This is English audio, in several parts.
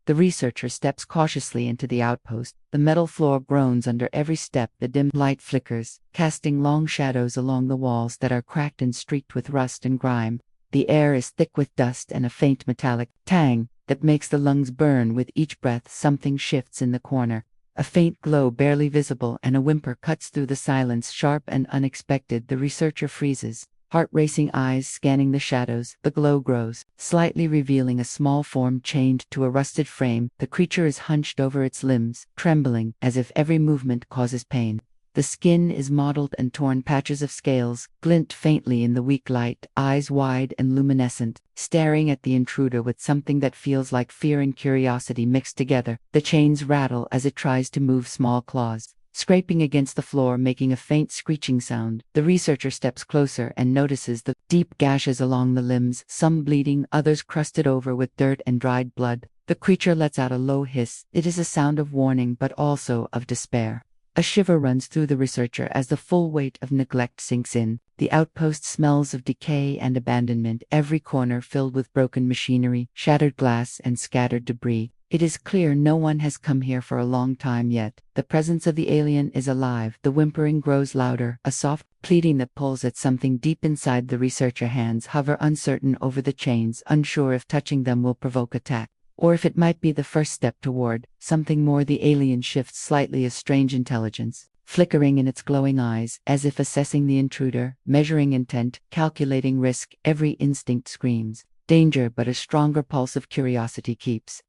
The researcher steps cautiously into the outpost. The metal floor groans under every step. The dim light flickers, casting long shadows along the walls that are cracked and streaked with rust and grime. The air is thick with dust and a faint metallic tang that makes the lungs burn with each breath. Something shifts in the corner. A faint glow barely visible, and a whimper cuts through the silence, sharp and unexpected. The researcher freezes, heart-racing eyes scanning the shadows. The glow grows, slightly revealing a small form chained to a rusted frame. The creature is hunched over its limbs, trembling as if every movement causes pain. The skin is mottled and torn. Patches of scales glint faintly in the weak light, eyes wide and luminescent, staring at the intruder with something that feels like fear and curiosity mixed together. The chains rattle as it tries to move, small claws scraping against the floor, making a faint screeching sound. The researcher steps closer and notices the deep gashes along the limbs, some bleeding, others crusted over with dirt and dried blood. The creature lets out a low hiss. It is a sound of warning, but also of despair. A shiver runs through the researcher as the full weight of neglect sinks in. The outpost smells of decay and abandonment, every corner filled with broken machinery, shattered glass, and scattered debris. It is clear no one has come here for a long time yet. The presence of the alien is alive. The whimpering grows louder, a soft pleading that pulls at something deep inside the researcher. Hands hover uncertain over the chains, unsure if touching them will provoke attack, or if it might be the first step toward something more. The alien shifts slightly, a strange intelligence flickering in its glowing eyes, as if assessing the intruder, measuring intent, calculating risk. Every instinct screams danger, but a stronger pulse of curiosity keeps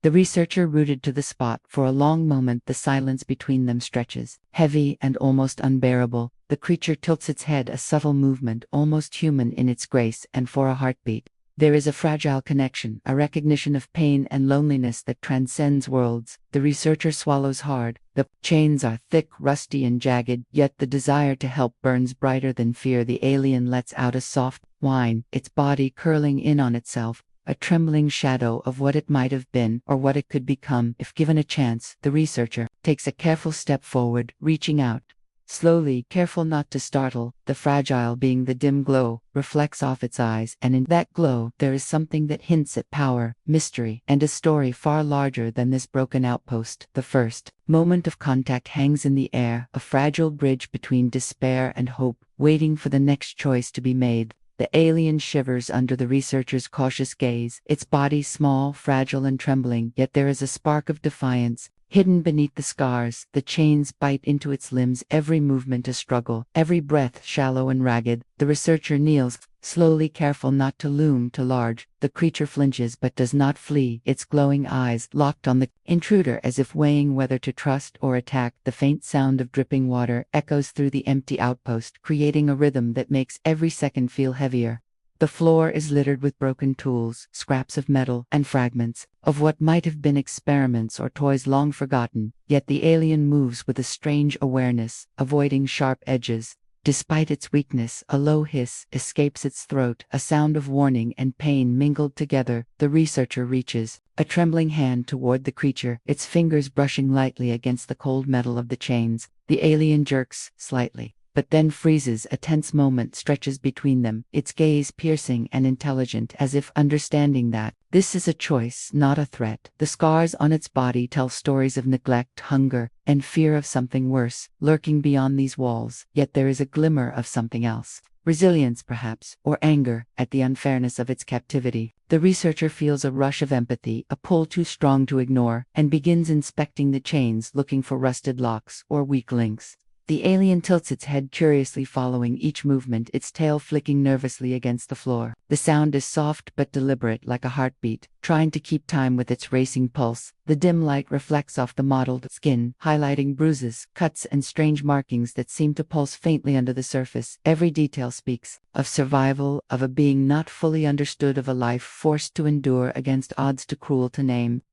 the researcher rooted to the spot. For a long moment the silence between them stretches, heavy and almost unbearable. The creature tilts its head, a subtle movement, almost human in its grace, and for a heartbeat there is a fragile connection, a recognition of pain and loneliness that transcends worlds. The researcher swallows hard. The chains are thick, rusty, and jagged, yet the desire to help burns brighter than fear. The alien lets out a soft whine, its body curling in on itself, a trembling shadow of what it might have been, or what it could become if given a chance. The researcher takes a careful step forward, reaching out slowly, careful not to startle the fragile being. The dim glow reflects off its eyes, and in that glow there is something that hints at power, mystery, and a story far larger than this broken outpost. The first moment of contact hangs in the air, a fragile bridge between despair and hope, waiting for the next choice to be made. The alien shivers under the researcher's cautious gaze, its body small, fragile, and trembling, yet there is a spark of defiance hidden beneath the scars. The chains bite into its limbs, every movement a struggle, every breath shallow and ragged. The researcher kneels, slowly, careful not to loom too large. The creature flinches but does not flee, its glowing eyes locked on the intruder as if weighing whether to trust or attack. The faint sound of dripping water echoes through the empty outpost, creating a rhythm that makes every second feel heavier. The floor is littered with broken tools, scraps of metal, and fragments of what might have been experiments or toys long forgotten. Yet the alien moves with a strange awareness, avoiding sharp edges. Despite its weakness, a low hiss escapes its throat, a sound of warning and pain mingled together. The researcher reaches a trembling hand toward the creature, its fingers brushing lightly against the cold metal of the chains. The alien jerks slightly, but then freezes. A tense moment stretches between them, its gaze piercing and intelligent, as if understanding that this is a choice, not a threat. The scars on its body tell stories of neglect, hunger, and fear of something worse lurking beyond these walls. Yet there is a glimmer of something else. Resilience, perhaps, or anger at the unfairness of its captivity. The researcher feels a rush of empathy, a pull too strong to ignore, and begins inspecting the chains, looking for rusted locks or weak links. The alien tilts its head curiously, following each movement, its tail flicking nervously against the floor. The sound is soft but deliberate, like a heartbeat, trying to keep time with its racing pulse. The dim light reflects off the mottled skin, highlighting bruises, cuts, and strange markings that seem to pulse faintly under the surface. Every detail speaks of survival, of a being not fully understood, of a life forced to endure against odds too cruel to name.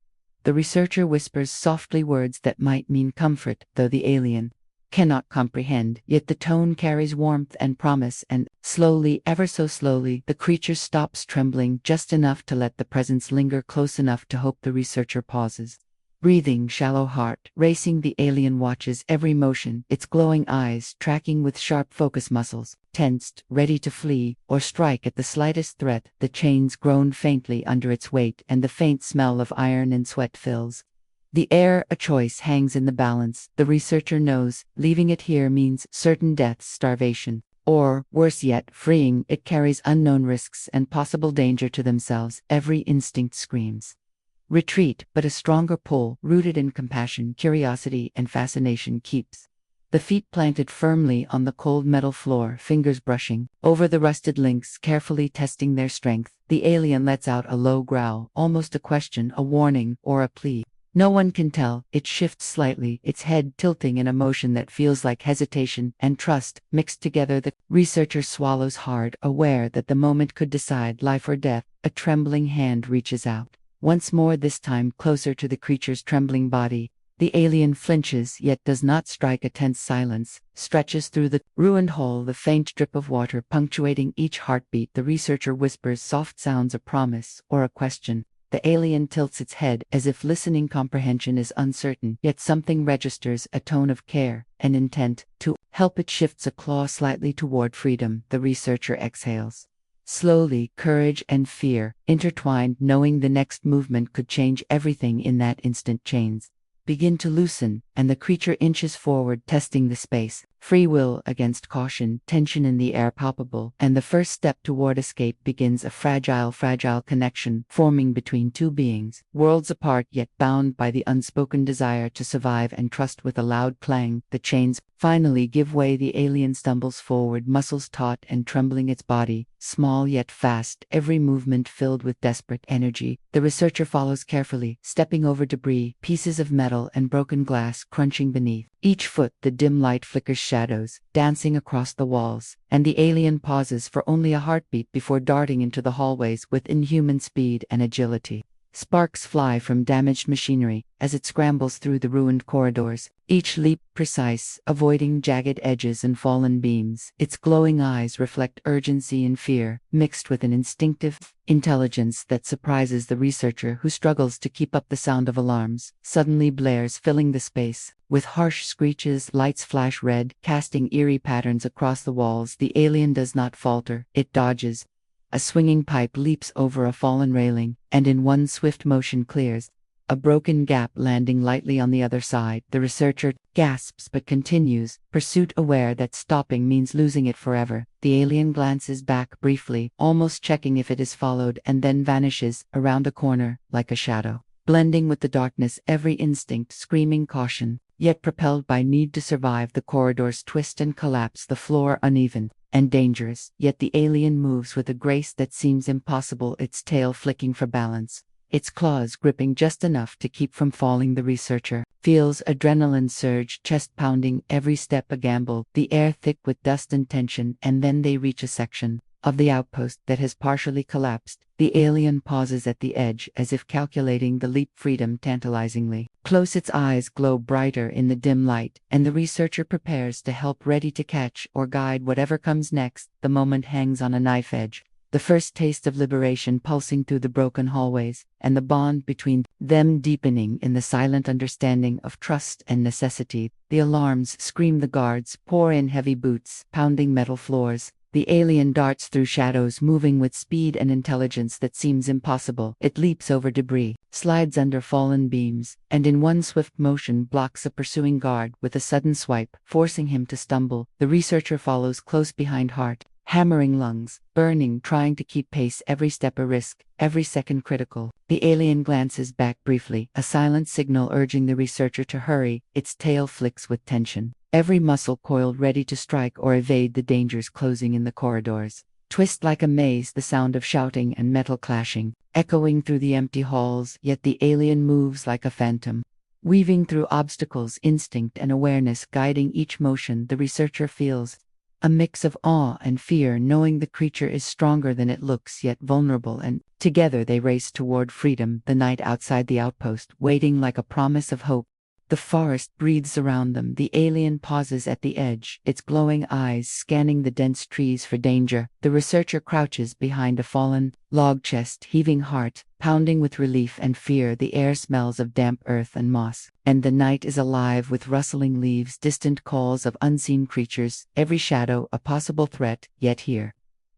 The researcher whispers softly words that might mean comfort, though the alien cannot comprehend. Yet the tone carries warmth and promise, and slowly, ever so slowly, the creature stops trembling just enough to let the presence linger, close enough to hope. The researcher pauses, Breathing, shallow heart racing, the alien watches every motion, its glowing eyes tracking with sharp focus, muscles tensed, ready to flee or strike at the slightest threat. The chains groan faintly under its weight, and the faint smell of iron and sweat fills the air. A choice hangs in the balance. The researcher knows leaving it here means certain death, starvation, or, worse yet, freeing it carries unknown risks and possible danger to themselves. Every instinct screams retreat, but a stronger pull, rooted in compassion, curiosity, and fascination, keeps the feet planted firmly on the cold metal floor, fingers brushing over the rusted links, carefully testing their strength. The alien lets out a low growl, almost a question, a warning, or a plea. No one can tell. It shifts slightly, its head tilting in a motion that feels like hesitation and trust mixed together. The researcher swallows hard, aware that the moment could decide life or death. A trembling hand reaches out once more, this time closer to the creature's trembling body. The alien flinches, yet does not strike. A tense silence stretches through the ruined hall, the faint drip of water punctuating each heartbeat. The researcher whispers soft sounds, a promise or a question. The alien tilts its head as if listening. Comprehension is uncertain, yet something registers, a tone of care, an intent to help. It shifts a claw slightly toward freedom. The researcher exhales slowly, courage and fear intertwined, knowing the next movement could change everything. In that instant, chains begin to loosen, and the creature inches forward, testing the space. Free will against caution, tension in the air palpable, and the first step toward escape begins. A fragile connection forming between two beings, worlds apart yet bound by the unspoken desire to survive and trust. With a loud clang, the chains finally give way. The alien stumbles forward, muscles taut and trembling, its body small yet fast, every movement filled with desperate energy. The researcher follows carefully, stepping over debris, pieces of metal and broken glass crunching beneath each foot. The dim light flickers, shadows dancing across the walls, and the alien pauses for only a heartbeat before darting into the hallways with inhuman speed and agility. Sparks fly from damaged machinery as it scrambles through the ruined corridors, each leap precise, avoiding jagged edges and fallen beams. Its glowing eyes reflect urgency and fear, mixed with an instinctive intelligence that surprises the researcher, who struggles to keep up. The sound of alarms suddenly blares, filling the space with harsh screeches. Lights flash red, casting eerie patterns across the walls. The alien does not falter, it dodges. A swinging pipe leaps over a fallen railing, and in one swift motion clears a broken gap, landing lightly on the other side. The researcher gasps but continues pursuit, aware that stopping means losing it forever. The alien glances back briefly, almost checking if it is followed, and then vanishes around a corner like a shadow, blending with the darkness, every instinct screaming caution, yet propelled by need to survive. The corridors twist and collapse, the floor uneven and dangerous, yet the alien moves with a grace that seems impossible, its tail flicking for balance, its claws gripping just enough to keep from falling. The researcher feels adrenaline surge, chest pounding, every step a gamble, the air thick with dust and tension. And then they reach a section of the outpost that has partially collapsed. The alien pauses at the edge, as if calculating the leap. Freedom tantalizingly close, its eyes glow brighter in the dim light, and the researcher prepares to help, ready to catch or guide whatever comes next. The moment hangs on a knife edge, the first taste of liberation pulsing through the broken hallways, and the bond between them deepening in the silent understanding of trust and necessity. The alarms scream, the guards pour in, heavy boots pounding metal floors. The alien darts through shadows, moving with speed and intelligence that seems impossible. It leaps over debris, slides under fallen beams, and in one swift motion blocks a pursuing guard with a sudden swipe, forcing him to stumble. The researcher follows close behind, heart hammering, lungs burning, trying to keep pace. Every step a risk, every second critical. The alien glances back briefly, a silent signal urging the researcher to hurry. Its tail flicks with tension, every muscle coiled, ready to strike or evade the dangers closing in. The corridors twist like a maze, the sound of shouting and metal clashing echoing through the empty halls. Yet the alien moves like a phantom, weaving through obstacles, instinct and awareness guiding each motion. The researcher feels a mix of awe and fear, knowing the creature is stronger than it looks, yet vulnerable, and together they race toward freedom. The night outside the outpost, waiting like a promise of hope. The forest breathes around them. The alien pauses at the edge, its glowing eyes scanning the dense trees for danger. The researcher crouches behind a fallen log chest, heaving heart, pounding with relief and fear. The air smells of damp earth and moss, and the night is alive with rustling leaves, distant calls of unseen creatures, every shadow a possible threat, yet here.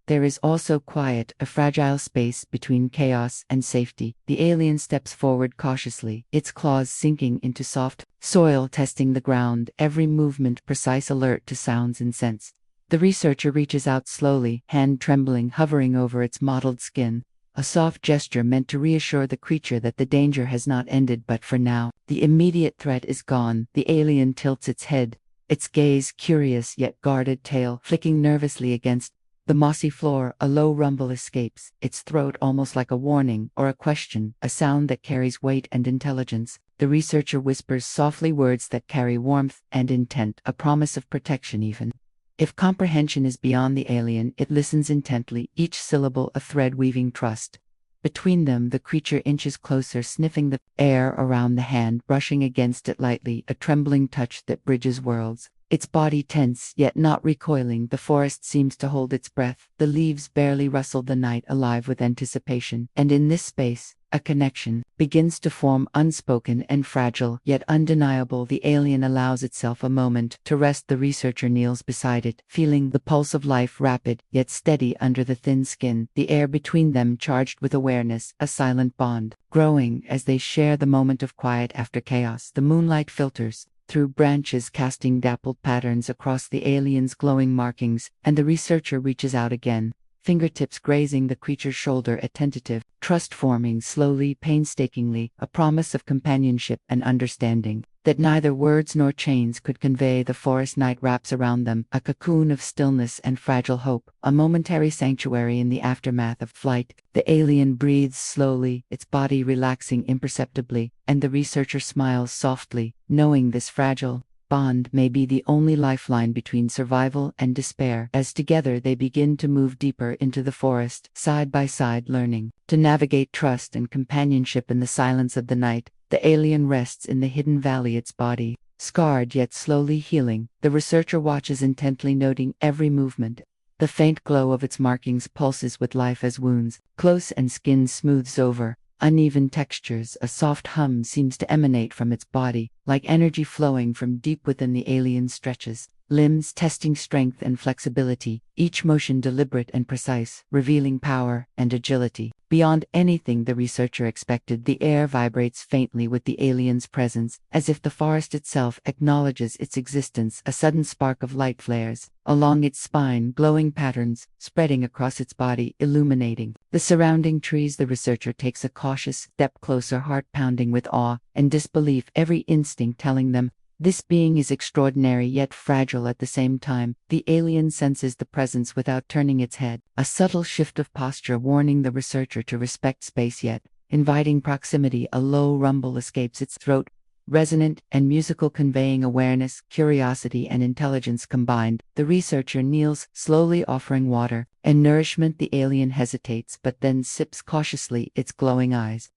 There is also quiet, a fragile space between chaos and safety. The alien steps forward cautiously, its claws sinking into soft soil, testing the ground, every movement precise, alert to sounds and scents. The researcher reaches out slowly, hand trembling, hovering over its mottled skin, a soft gesture meant to reassure the creature that the danger has not ended. But for now, the immediate threat is gone. The alien tilts its head, its gaze curious yet guarded, tail flicking nervously against the mossy floor. A low rumble escapes, its throat almost like a warning or a question, a sound that carries weight and intelligence. The researcher whispers softly words that carry warmth and intent, a promise of protection even. If comprehension is beyond the alien, it listens intently, each syllable a thread weaving trust. Between them, the creature inches closer, sniffing the air around the hand, brushing against it lightly, a trembling touch that bridges worlds. Its body tense, yet not recoiling. The forest seems to hold its breath. The leaves barely rustle, the night alive with anticipation. And in this space, a connection begins to form, unspoken and fragile, yet undeniable. The alien allows itself a moment to rest. The researcher kneels beside it, feeling the pulse of life, rapid yet steady under the thin skin. The air between them charged with awareness, a silent bond, growing as they share the moment of quiet after chaos. The moonlight filters through branches, casting dappled patterns across the alien's glowing markings, and the researcher reaches out again, fingertips grazing the creature's shoulder, attentive, trust forming slowly, painstakingly, a promise of companionship and understanding that neither words nor chains could convey. The forest night wraps around them, a cocoon of stillness and fragile hope, a momentary sanctuary in the aftermath of flight. The alien breathes slowly, its body relaxing imperceptibly, and the researcher smiles softly, knowing this fragile bond may be the only lifeline between survival and despair. As together they begin to move deeper into the forest, side by side, learning to navigate trust and companionship in the silence of the night. The alien rests in the hidden valley, its body scarred yet slowly healing. The researcher watches intently, noting every movement. The faint glow of its markings pulses with life as wounds close and skin smooths over uneven textures. A soft hum seems to emanate from its body, like energy flowing from deep within. The alien stretches limbs, testing strength and flexibility, each motion deliberate and precise, revealing power and agility beyond anything the researcher expected. The air vibrates faintly with the alien's presence, as if the forest itself acknowledges its existence. A sudden spark of light flares along its spine, glowing patterns spreading across its body, illuminating the surrounding trees. The researcher takes a cautious step closer, heart pounding with awe and disbelief, every instinct telling them this being is extraordinary yet fragile at the same time. The alien senses the presence without turning its head, a subtle shift of posture warning the researcher to respect space, yet inviting proximity. A low rumble escapes its throat, resonant and musical, conveying awareness, curiosity and intelligence combined. The researcher kneels, slowly offering water and nourishment. The alien hesitates, but then sips cautiously, its glowing eyes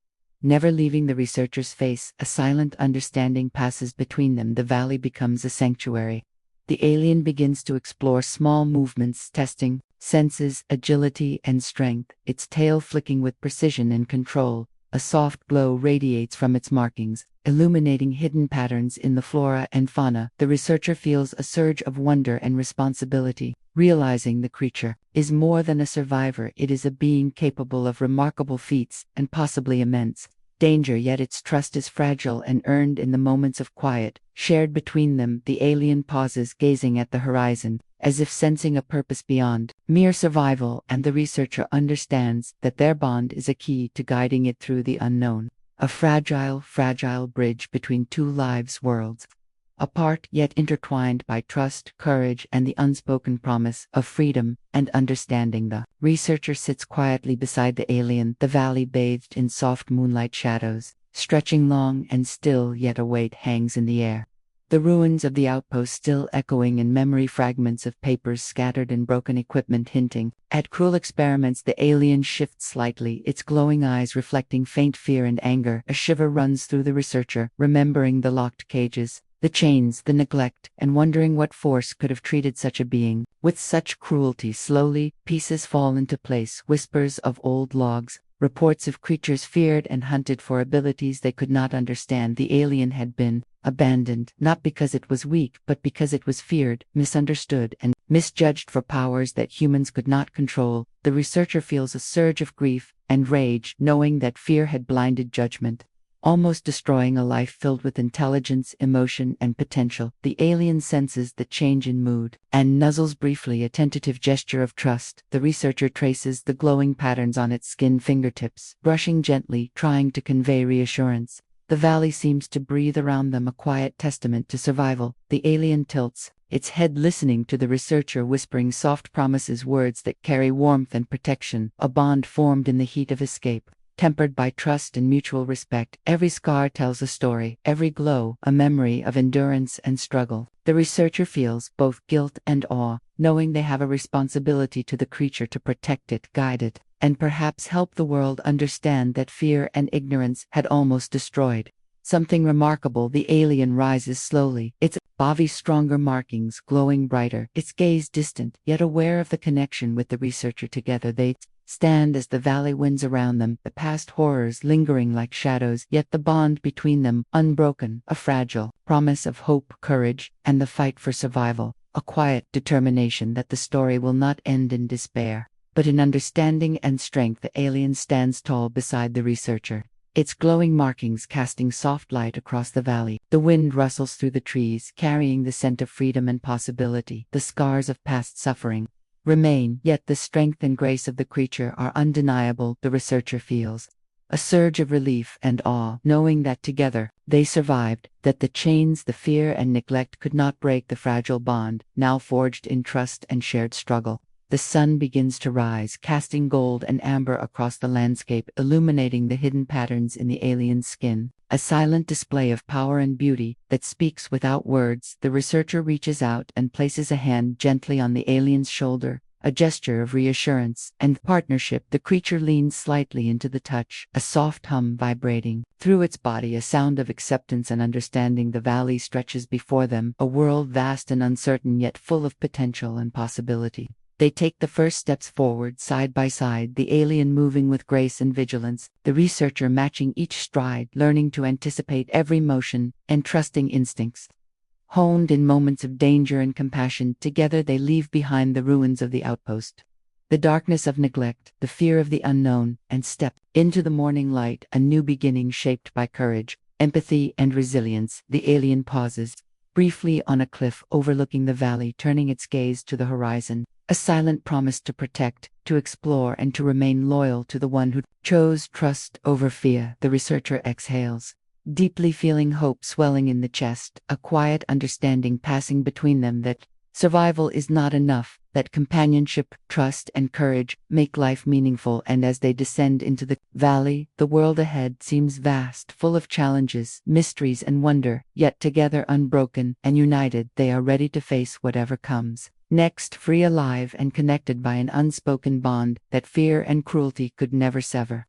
never leaving the researcher's face. A silent understanding passes between them. The valley becomes a sanctuary. The alien begins to explore small movements, testing senses, agility and strength, its tail flicking with precision and control. A soft glow radiates from its markings, illuminating hidden patterns in the flora and fauna. The researcher feels a surge of wonder and responsibility, realizing the creature is more than a survivor. It is a being capable of remarkable feats and possibly immense danger, yet its trust is fragile and earned in the moments of quiet shared between them. The alien pauses, gazing at the horizon, as if sensing a purpose beyond mere survival, and the researcher understands that their bond is a key to guiding it through the unknown, a fragile bridge between two lives, worlds apart yet intertwined by trust, courage, and the unspoken promise of freedom and understanding. The researcher sits quietly beside the alien, the valley bathed in soft moonlight shadows, stretching long and still, yet a weight hangs in the air. the ruins of the outpost still echoing in memory, fragments of papers scattered and broken equipment hinting at cruel experiments. The alien shifts slightly, its glowing eyes reflecting faint fear and anger. A shiver runs through the researcher, remembering the locked cages, the chains, the neglect, and wondering what force could have treated such a being with such cruelty. Slowly, pieces fall into place, whispers of old logs, reports of creatures feared and hunted for abilities they could not understand. The alien had been abandoned, not because it was weak, but because it was feared, misunderstood, and misjudged for powers that humans could not control. The researcher feels a surge of grief and rage, knowing that fear had blinded judgment, almost destroying a life filled with intelligence, emotion, and potential. The alien senses the change in mood and nuzzles briefly, a tentative gesture of trust. The researcher traces the glowing patterns on its skin fingertips, brushing gently, trying to convey reassurance. The valley seems to breathe around them, a quiet testament to survival. The alien tilts its head, listening to the researcher, whispering soft promises, words that carry warmth and protection, a bond formed in the heat of escape, tempered by trust and mutual respect. Every scar tells a story, every glow a memory of endurance and struggle. The researcher feels both guilt and awe, knowing they have a responsibility to the creature to protect it, guide it, and perhaps help the world understand that fear and ignorance had almost destroyed something remarkable. The alien rises slowly, its body stronger markings glowing brighter, its gaze distant, yet aware of the connection with the researcher. Together they stand as the valley winds around them, the past horrors lingering like shadows, yet the bond between them unbroken, a fragile promise of hope, courage, and the fight for survival, a quiet determination that the story will not end in despair, but in understanding and strength. The alien stands tall beside the researcher, its glowing markings casting soft light across the valley. The wind rustles through the trees, carrying the scent of freedom and possibility. The scars of past suffering remain, yet the strength and grace of the creature are undeniable. The researcher feels a surge of relief and awe, knowing that together they survived, that the chains, the fear, and neglect could not break the fragile bond, now forged in trust and shared struggle. The sun begins to rise, casting gold and amber across the landscape, illuminating the hidden patterns in the alien's skin, a silent display of power and beauty that speaks without words. The researcher reaches out and places a hand gently on the alien's shoulder, a gesture of reassurance and partnership. The creature leans slightly into the touch, a soft hum vibrating through its body, a sound of acceptance and understanding. The valley stretches before them, a world vast and uncertain, yet full of potential and possibility. They take the first steps forward, side by side, the alien moving with grace and vigilance, the researcher matching each stride, learning to anticipate every motion and trusting instincts honed in moments of danger and compassion. Together they leave behind the ruins of the outpost, the darkness of neglect, the fear of the unknown, and step into the morning light, a new beginning shaped by courage, empathy, and resilience. The alien pauses briefly on a cliff overlooking the valley, turning its gaze to the horizon, a silent promise to protect, to explore, and to remain loyal to the one who chose trust over fear. The researcher exhales, deeply feeling hope swelling in the chest, a quiet understanding passing between them that survival is not enough, that companionship, trust, and courage make life meaningful. And as they descend into the valley, the world ahead seems vast, full of challenges, mysteries, and wonder, yet together, unbroken and united, they are ready to face whatever comes next, free, alive, and connected by an unspoken bond that fear and cruelty could never sever.